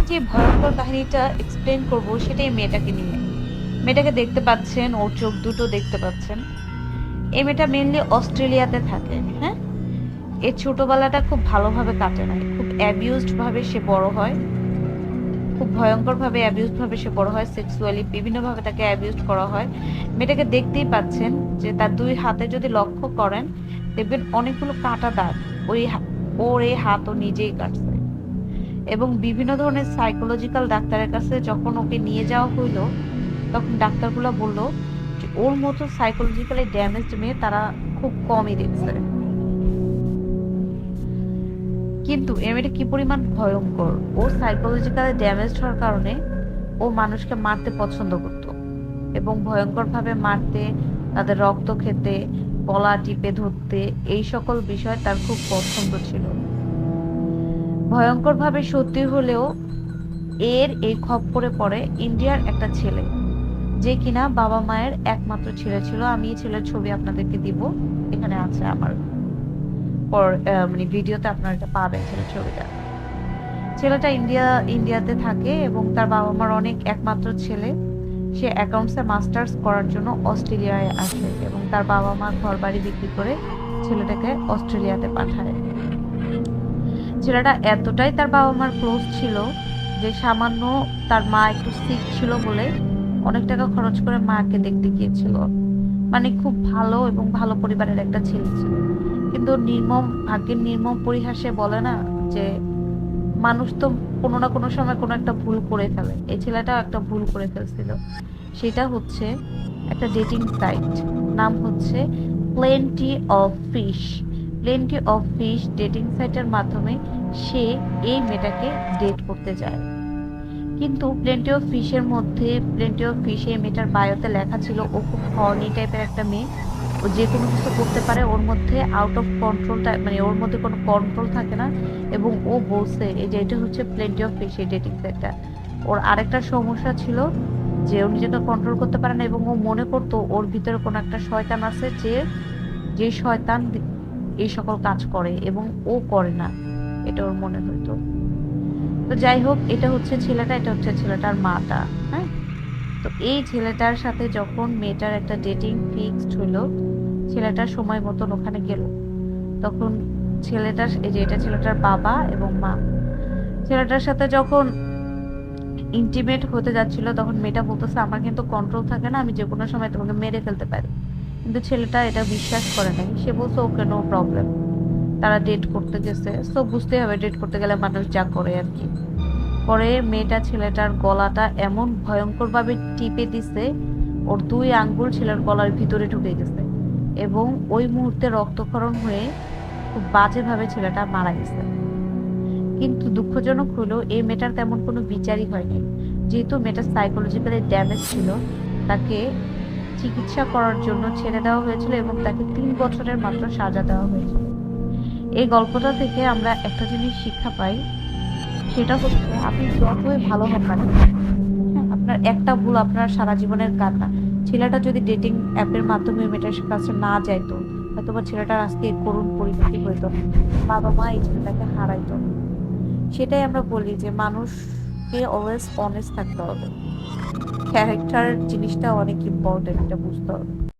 যে ভয়ঙ্কর কাহিনীটা এক্সপ্লেন করব সেটাই মেয়েটাকে নিয়ে। মেয়েটাকে দেখতে পাচ্ছেন, ওর চোখ দুটো দেখতে পাচ্ছেন। এই মেয়েটা মেইনলি অস্ট্রেলিয়াতে থাকে, হ্যাঁ। এর ছোটবেলাটা খুব ভালোভাবে কাটে নাই, খুব অ্যাবিউজড ভাবে সে বড় হয়, খুব ভয়ঙ্কর ভাবে অ্যাবিউজড ভাবে সে বড় হয়, সেক্সুয়ালি বিভিন্ন ভাবে তাকে অ্যাবিউজড করা হয়। মেয়েটাকে দেখতেই পাচ্ছেন যে তার দুই হাতে যদি লক্ষ্য করেন দেখবেন অনেকগুলো কাটা দাগ। ওই ওর এই হাত ও নিজেই কাটছে। এবং বিভিন্ন ধরনের সাইকোলজিক্যাল ডাক্তারের কাছে যখন ওকে নিয়ে যাওয়া হইলো, তখন ডাক্তারগুলো বলল যে ওর মতো সাইকোলজিক্যালি ড্যামেজড মেয়ে তারা খুব কমই দেখছে। কিন্তু এর মেয়েটা কি পরিমাণ ভয়ঙ্কর! ও সাইকোলজিক্যালি ড্যামেজড হওয়ার কারণে ও মানুষকে মারতে পছন্দ করত, এবং ভয়ঙ্কর ভাবে মারতে, তাদের রক্ত খেতে, গলা টিপে ধরতে, এই সকল বিষয় তার খুব পছন্দ ছিল। ভয়ঙ্কর ভাবে সত্যি হলেও এর এই খপ্পরে পড়ে ইন্ডিয়ার একটা ছেলে, যে কিনা বাবা মায়ের একমাত্র ছেলে ছিল। আমি এই ছেলের ছবি আপনাদেরকে দিব, এখানে আছে আমার মানে ভিডিওতে আপনারা এটা পাবেন ছেলের ছবিটা। ছেলেটা ইন্ডিয়াতে থাকে এবং তার বাবা মার অনেক একমাত্র ছেলে। সে অ্যাকাউন্টসে মাস্টার্স করার জন্য অস্ট্রেলিয়ায় আসে এবং তার বাবা মা ঘর বাড়ি বিক্রি করে ছেলেটাকে অস্ট্রেলিয়াতে পাঠায়। ছেলেটা এতটাই তার বাবা মার ক্লোজ ছিল যে সামান্য তার মা একটু সিক ছিল বলে অনেক টাকা খরচ করে মাকে দেখতে গিয়েছিল। মানে খুব ভালো এবং ভালো পরিবারের একটা ছেলে ছিল। কিন্তু ভাগ্যের নির্মম পরিহাসে বলে না যে মানুষ তো কোনো না কোনো সময় কোনো একটা ভুল করে ফেলে। এই ছেলেটাও একটা ভুল করে ফেলছিল। সেটা হচ্ছে একটা ডেটিং সাইট, নাম হচ্ছে plenty of fish. Plenty of fish dating সাইটের মাধ্যমে সে এই মেয়েটাকে ডেট করতে যায়। কিন্তু প্লেন্টি অফ ফিশে মেয়েটার বায়োতে লেখা ছিল ও খুব হর্নি টাইপের একটা মেয়ে। ও যে কোনো কিছু করতে পারে, ওর মধ্যে আউট অফ কন্ট্রোল, মানে ওর মধ্যে কোনো কন্ট্রোল থাকে না। এবং ও বলছে এই যে এটা হচ্ছে প্লেন্টি অফ ফিশ এই ডেটিং সাইটটা। ওর আরেকটা সমস্যা ছিল যে ও নিজেকে কন্ট্রোল করতে পারে না, এবং ও মনে করতো ওর ভিতরে কোনো একটা শয়তান আছে, যে শয়তান এই সকল কাজ করে এবং ও করে না, এটা ওর মনে হইতো। তো যাই হোক, এটা হচ্ছে ছেলেটার মাটা, হ্যাঁ। তো এই ছেলেটার সাথে যখন মেয়েটার একটা ডেটিং ফিক্সড হলো, ছেলেটার সময় মতন ওখানে গেল, তখন এটা ছেলেটার বাবা এবং মা। ছেলেটার সাথে যখন ইন্টিমেট হতে যাচ্ছিল তখন মেয়েটা বলতেছে আমার কিন্তু কন্ট্রোল থাকে না, আমি যে কোনো সময় তোমাকে মেরে ফেলতে পারি। কিন্তু ছেলেটা এটা বিশ্বাস করে নাই, সে বলছে ওকে নো প্রবলেম। তারা ডেট করতে গেছে, সো বুঝতেই হবে ডেট করতে গেলে মানুষ যা করে আর কি। পরে মেয়েটা ছেলেটার গলাটা এমন ভয়ঙ্কর ভাবে টিপে দিছে, ওর দুই আঙ্গুল ছেলের গলার ভিতরে ঢুকে গেছে এবং ওই মুহূর্তে রক্তক্ষরণ হয়ে খুব বাজেভাবে ছেলেটা মারা গেছে। কিন্তু দুঃখজনক হলো এই মেয়েটার তেমন কোনো বিচারই হয়নি। যেহেতু মেয়েটা সাইকোলজিক্যালি ড্যামেজ ছিল, তাকে চিকিৎসা করার জন্য ছেড়ে দেওয়া হয়েছিল এবং তাকে 3 বছরের মাত্র সাজা দেওয়া হয়েছিল। এই গল্পটা থেকে আমরা একটা জিনিস শিক্ষা পাই, সেটা হচ্ছে আপনি যতই ভালো হন না কেন, হ্যাঁ, আপনার একটা ভুল আপনার সারা জীবনের কান্না। ছেলেটা যদি ডেটিং অ্যাপের মাধ্যমে মেয়েটার কাছে না যাইতো, হয়তো বা ছেলেটার আজকে এই করুণ পরিস্থিতি হইতো, বাবা মা এই ছেলেটাকে হারাইতো। সেটাই আমরা বলি যে মানুষকে অলওয়েজ অনেস্ট থাকতে হবে। ক্যারেক্টার জিনিসটা অনেক ইম্পর্টেন্ট, এটা বুঝতে হবে।